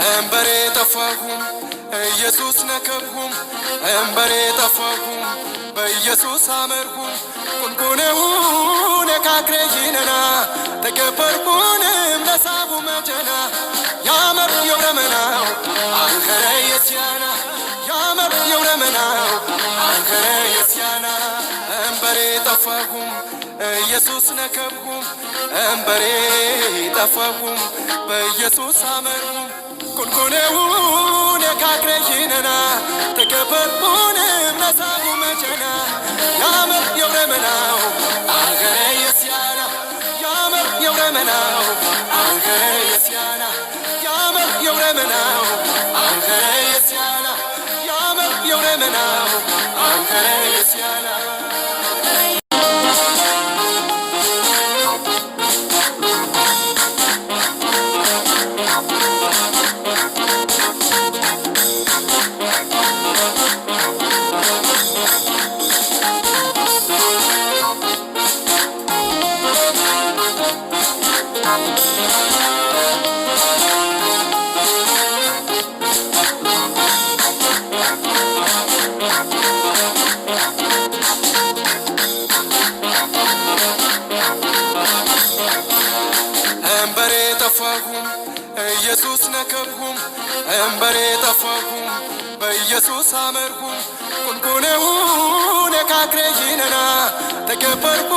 እንበሬ ጠፋሁም ኢየሱስ ነከብሁም እንበሬ ጠፋሁም በኢየሱስ አመርሁም ቁንቁኔውን የካክሬይነና ተገበርኩንም ለሳቡ መጀና ያመር የውረመናው አንከረ የስያና ያመር የውረመናው አንከረ የስያና እንበሬ ጠፋሁም ኢየሱስ ነከብሁም እንበሬ ጠፋሁም በኢየሱስ አመርሁም ቁንቁኔውን የካክሬይነና ተገበርኩንም ለሳቡ መጀና ያመር የውረመናው አንከረ የስያና ያመር የውረመናው አንከረ የስያና ያመር የውረመናው አንከረ የስያና ያመር የውረመናው አንከረ የስያና እንበሬ ጠፋሁም ኢየሱስ ነከብሁም እንበሬ ጠፋሁም በኢየሱስ አመርሁም ቁንቁኔውን የካክሬይነና ተገበርኩ